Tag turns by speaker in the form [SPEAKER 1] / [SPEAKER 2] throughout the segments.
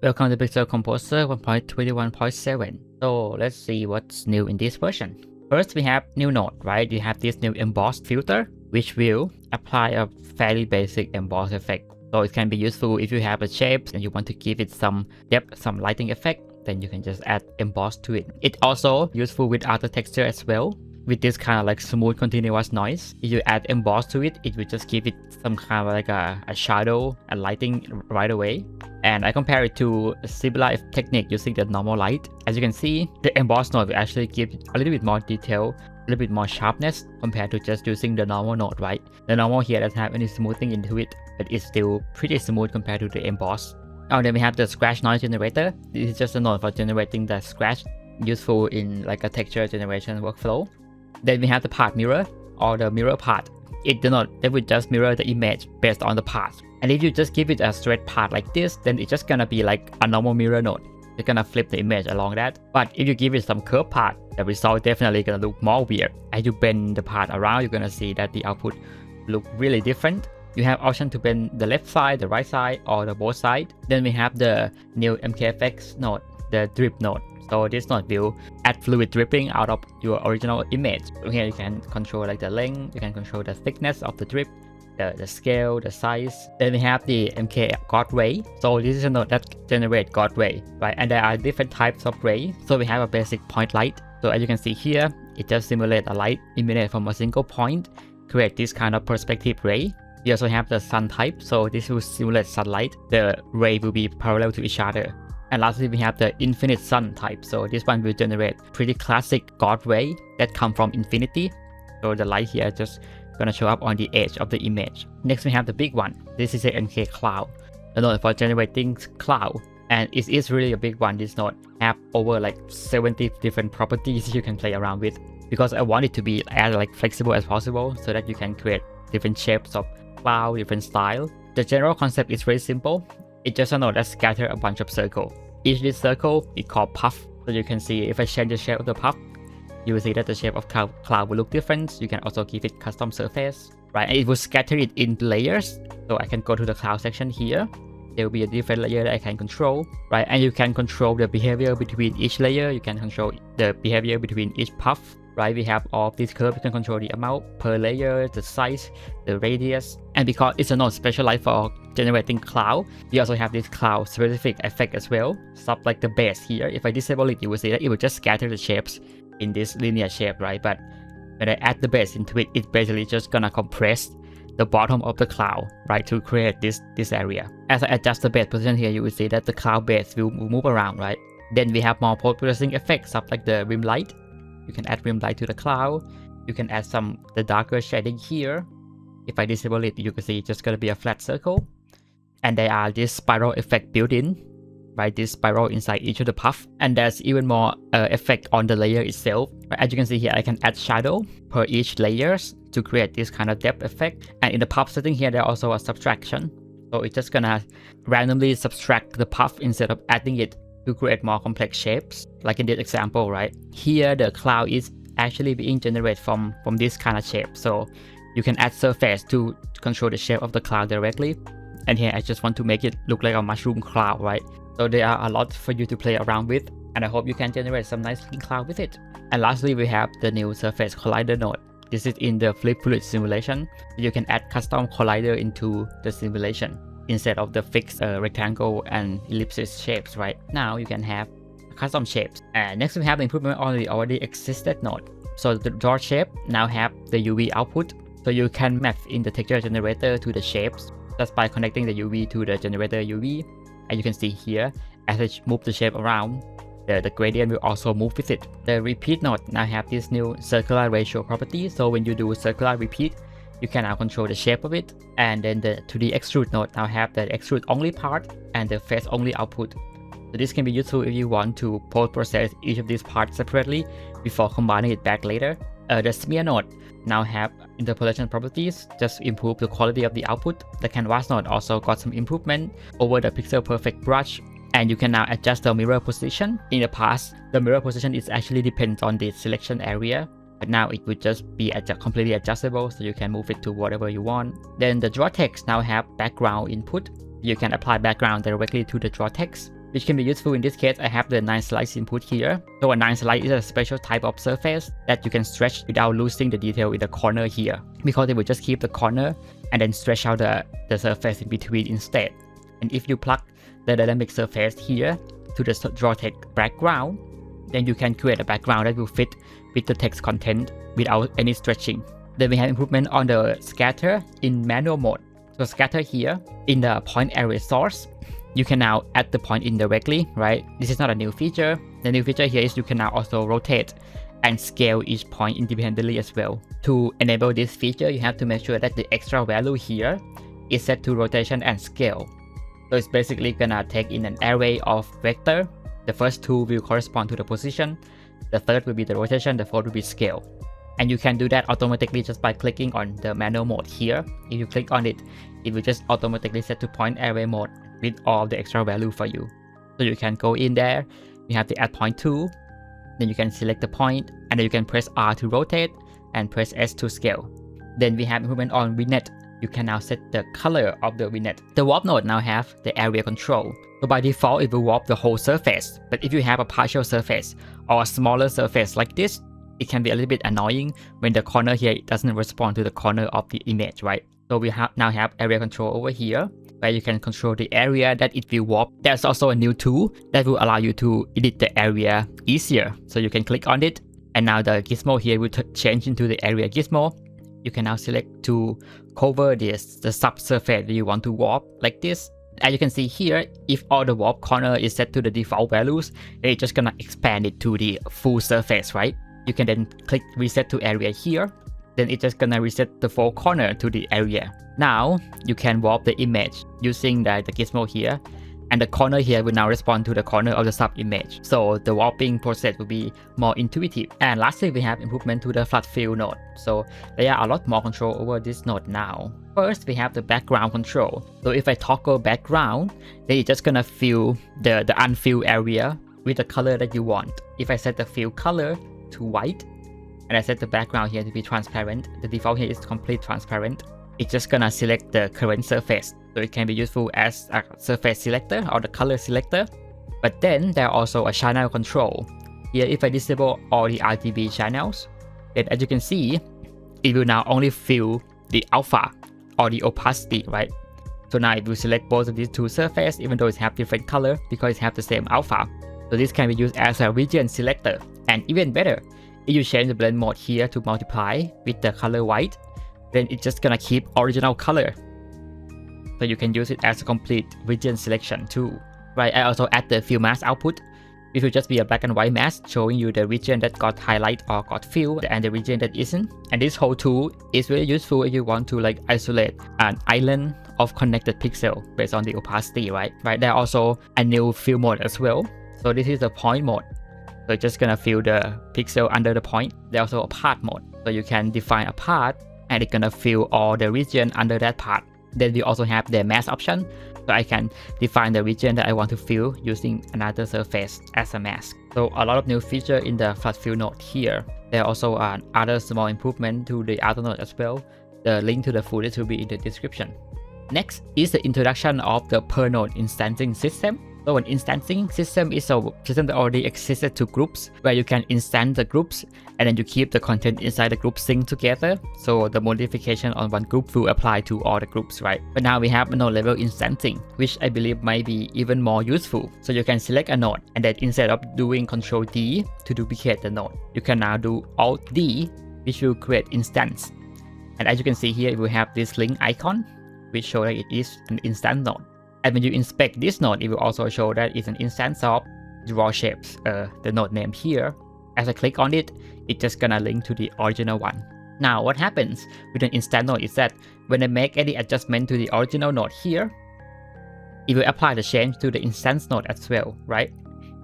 [SPEAKER 1] Welcome to Pixel Composer 1.21.7. So let's see what's new in this version. First we have new node, right? You have this new emboss filter, which will apply a fairly basic emboss effect. So it can be useful if you have a shape and you want to give it some depth, some lighting effect, then you can just add emboss to it. It's also useful with other texture as well. With this kind of like smooth continuous noise, if you add emboss to it, it will just give it some kind of like a shadow and lighting right away. And I compare it to a similar technique using the normal light. As you can see, the emboss node will actually give a little bit more detail, a little bit more sharpness compared to just using the normal node, right? The normal here doesn't have any smoothing into it, but it's still pretty smooth compared to the emboss. Now then we have the scratch noise generator. This is just a node for generating the scratch, useful in like a texture generation workflow. Then we have the path mirror or the mirror path. It will just mirror the image based on the path. And if you just give it a straight path like this, then it's just gonna be like a normal mirror node. It's gonna flip the image along that. But if you give it some curved path, the result definitely gonna look more weird. As you bend the path around, you're gonna see that the output look really different. You have option to bend the left side, the right side, or the both side. Then we have the new MKFX node, the drip node. So this node will add fluid dripping out of your original image. So here you can control like the length, you can control the thickness of the drip, the scale, the size. Then we have the MK Godray. So this is a node that generates Godray, right? And there are different types of ray. So we have a basic point light. So as you can see here, it just simulates a light emanated from a single point, create this kind of perspective ray. We also have the sun type. So this will simulate sunlight. The ray will be parallel to each other. And lastly, we have the infinite sun type. So this one will generate pretty classic God ray that come from infinity. So the light here just gonna show up on the edge of the image. Next, we have the big one. This is a NK cloud, a node for generating cloud. And it is really a big one. This node have over like 70 different properties you can play around with. Because I want it to be as like flexible as possible so that you can create different shapes of cloud, different style. The general concept is very simple. It's just a node that scatters a bunch of circles. Each this circle is called puff. So you can see if I change the shape of the puff, you will see that the shape of cloud will look different. You can also give it custom surface, right? And it will scatter it in layers. So I can go to the cloud section here. There will be a different layer that I can control, right? And you can control the behavior between each layer. You can control the behavior between each puff, right? We have all of these curves. You can control the amount per layer, the size, the radius. And because it's a node specialized for generating cloud, we also have this cloud specific effect as well. Stuff like the base here. If I disable it, you will see that it will just scatter the shapes in this linear shape, right? But when I add the base into it, it's basically just gonna compress the bottom of the cloud, right, to create this area. As I adjust the base position here, you will see that the cloud base will move around, right? Then we have more post-processing effects, stuff like the rim light. You can add rim light to the cloud. You can add the darker shading here. If I disable it, you can see it's just gonna be a flat circle. And there are this spiral effect built in, right? This spiral inside each of the puff. And there's even more effect on the layer itself. Right? As you can see here, I can add shadow per each layers to create this kind of depth effect. And in the puff setting here, there's also a subtraction. So it's just gonna randomly subtract the puff instead of adding it to create more complex shapes. Like in this example, right? Here, the cloud is actually being generated from this kind of shape. So you can add surface to control the shape of the cloud directly. And here I just want to make it look like a mushroom cloud, right? So there are a lot for you to play around with, and I hope you can generate some nice looking cloud with it. And lastly, we have the new surface collider node. This is in the flip fluid simulation. You can add custom collider into the simulation instead of the fixed rectangle and ellipsis shapes, right? Now you can have custom shapes. And next we have the improvement on the already existed node. So the draw shape now have the UV output. So you can map in the texture generator to the shapes just by connecting the UV to the generator UV. And you can see here, as I move the shape around, the gradient will also move with it. The repeat node now have this new circular ratio property. So when you do circular repeat, you can now control the shape of it. And then the 2D extrude node now have the extrude only part and the face only output. So this can be useful if you want to post-process each of these parts separately before combining it back later. The smear node now have interpolation properties, just improve the quality of the output. The canvas node also got some improvement over the pixel perfect brush. And you can now adjust the mirror position. In the past, the mirror position is actually depends on the selection area. But now it would just be completely adjustable, so you can move it to whatever you want. Then the draw text now have background input. You can apply background directly to the draw text. which can be useful in this case. I have the 9 slice input here. So a 9 slice is a special type of surface that you can stretch without losing the detail in the corner here, because it will just keep the corner and then stretch out the surface in between instead. And if you plug the dynamic surface here to the draw text background, then you can create a background that will fit with the text content without any stretching. Then we have improvement on the scatter in manual mode. So scatter here in the point array source, you can now add the point indirectly, right? This is not a new feature. The new feature here is you can now also rotate and scale each point independently as well. To enable this feature, you have to make sure that the extra value here is set to rotation and scale. So it's basically gonna take in an array of vector. The first 2 will correspond to the position, the third will be the rotation, the fourth will be scale. And you can do that automatically just by clicking on the manual mode here. If you click on it, it will just automatically set to point array mode with all the extra value for you. So you can go in there, you have the add point to, then you can select the point, and then you can press R to rotate and press S to scale. Then we have improvement on vignette. You can now set the color of the vignette. The warp node now have the area control. So by default, it will warp the whole surface. But if you have a partial surface or a smaller surface like this, it can be a little bit annoying when the corner here doesn't respond to the corner of the image, right? So we now have area control over here, where you can control the area that it will warp. There's also a new tool that will allow you to edit the area easier. So you can click on it, and now the gizmo here will change into the area gizmo. You can now select to cover the subsurface that you want to warp like this. As you can see here, if all the warp corner is set to the default values, then it's just gonna expand it to the full surface, right? You can then click reset to area here, then it's just gonna reset the full corner to the area. Now you can warp the image using the gizmo here, and the corner here will now respond to the corner of the sub image. So the warping process will be more intuitive. And lastly, we have improvement to the flood fill node. So there are a lot more control over this node now. First, we have the background control. So if I toggle background, then it's just gonna fill the unfilled area with the color that you want. If I set the fill color to white, and I set the background here to be transparent, the default here is complete transparent, it's just gonna select the current surface. So it can be useful as a surface selector or the color selector. But then there are also a channel control. Here, if I disable all the RGB channels, then as you can see, it will now only fill the alpha or the opacity, right? So now it will select both of these two surfaces, even though it have different color, because it have the same alpha. So this can be used as a region selector. And even better, if you change the blend mode here to multiply with the color white, then it's just gonna keep original color. So you can use it as a complete region selection too. Right, I also add the fill mask output, which will just be a black and white mask showing you the region that got highlight or got filled and the region that isn't. And this whole tool is really useful if you want to like isolate an island of connected pixel based on the opacity, right? There are also a new fill mode as well. So this is the point mode. So it's just gonna fill the pixel under the point. There's also a path mode. So you can define a path and it's gonna fill all the region under that path. Then we also have the mask option. So I can define the region that I want to fill using another surface as a mask. So a lot of new feature in the flood fill node here. There are also other small improvement to the other node as well. The link to the full list will be in the description. Next is the introduction of the per node instancing system. So an instancing system is a system that already existed to groups, where you can instance the groups and then you keep the content inside the group synced together. So the modification on one group will apply to all the groups, right? But now we have a node level instancing, which I believe might be even more useful. So you can select a node, and then instead of doing Ctrl D to duplicate the node, you can now do Alt D, which will create instance. And as you can see here, it will have this link icon, which shows that it is an instance node. And when you inspect this node, it will also show that it's an instance of draw shapes, the node name here. As I click on it, it's just gonna link to the original one. Now what happens with an instance node is that when I make any adjustment to the original node here, it will apply the change to the instance node as well, right?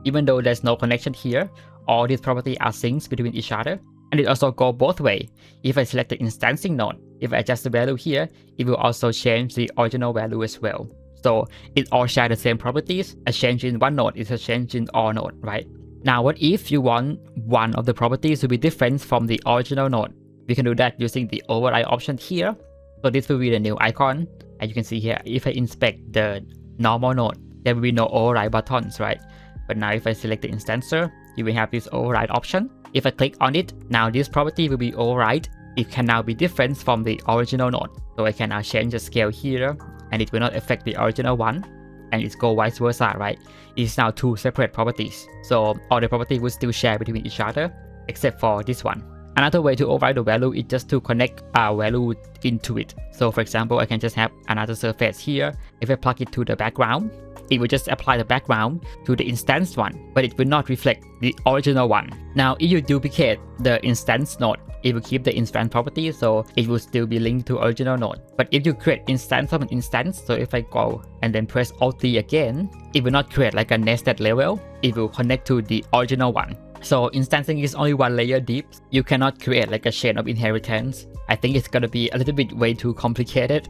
[SPEAKER 1] Even though there's no connection here, all these properties are synced between each other. And it also goes both ways. If I select the instancing node, if I adjust the value here, it will also change the original value as well. So it all share the same properties. A change in one node is a change in all node, right? Now what if you want one of the properties to be different from the original node? We can do that using the override option here. So this will be the new icon. As you can see here, if I inspect the normal node, there will be no override buttons, right? But now if I select the instancer, you will have this override option. If I click on it, now this property will be override. It can now be different from the original node. So I can now change the scale here, and it will not affect the original one, and it's go vice versa, right? It's now two separate properties. So all the properties will still share between each other, except for this one. Another way to override the value is just to connect our value into it. So for example, I can just have another surface here. If I plug it to the background, it will just apply the background to the instance one, but it will not reflect the original one. Now, if you duplicate the instance node, it will keep the instance property, so it will still be linked to original node. But if you create instance of an instance, so if I go and then press Alt-T again, it will not create like a nested level. It will connect to the original one. So instancing is only one layer deep. You cannot create like a chain of inheritance. I think it's gonna be a little bit way too complicated,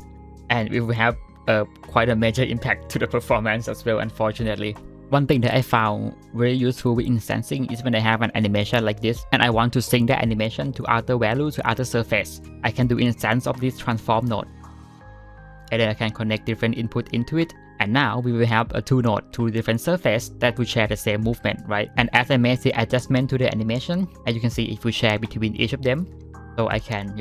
[SPEAKER 1] and it will have quite a major impact to the performance as well, unfortunately. One thing that I found very useful with instancing is when I have an animation like this and I want to sync that animation to other value, to other surface. I can do instance of this transform node, and then I can connect different input into it. And now we will have a two node, two different surface that will share the same movement, right? And as I made the adjustment to the animation, as you can see, it will share between each of them. So I can,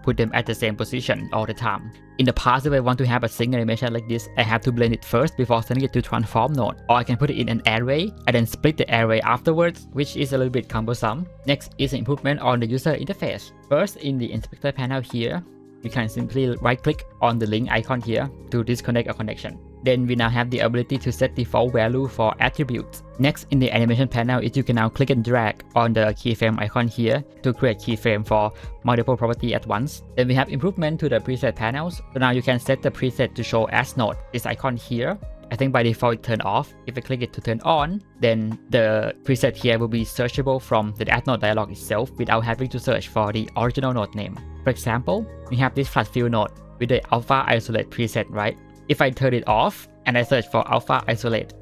[SPEAKER 1] put them at the same position all the time. In the past, if I want to have a sync animation like this, I have to blend it first before sending it to transform node. Or I can put it in an array and then split the array afterwards, which is a little bit cumbersome. Next is an improvement on the user interface. First, in the inspector panel here, you can simply right click on the link icon here to disconnect a connection. Then we now have the ability to set default value for attributes. Next, in the animation panel, you can now click and drag on the keyframe icon here to create keyframe for multiple property at once. Then we have improvement to the preset panels. So now you can set the preset to show as node. This icon here, I think by default it turned off. If I click it to turn on, then the preset here will be searchable from the add node dialog itself without having to search for the original node name. For example, we have this flat fill node with the alpha isolate preset, right? If I turn it off and I search for alpha isolate,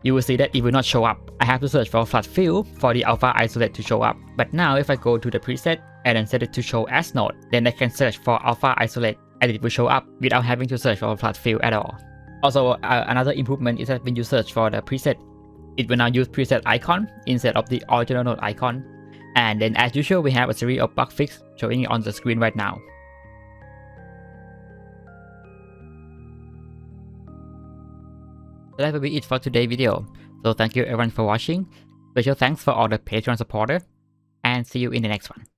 [SPEAKER 1] you will see that it will not show up. I have to search for flat fill for the alpha isolate to show up. But now if I go to the preset and then set it to show as node, then I can search for alpha isolate and it will show up without having to search for flat fill at all. Also, another improvement is that when you search for the preset, it will now use preset icon instead of the original node icon. And then as usual, we have a series of bug fixes showing on the screen right now. So that will be it for today's video. So thank you everyone for watching. Special thanks for all the Patreon supporters, and see you in the next one.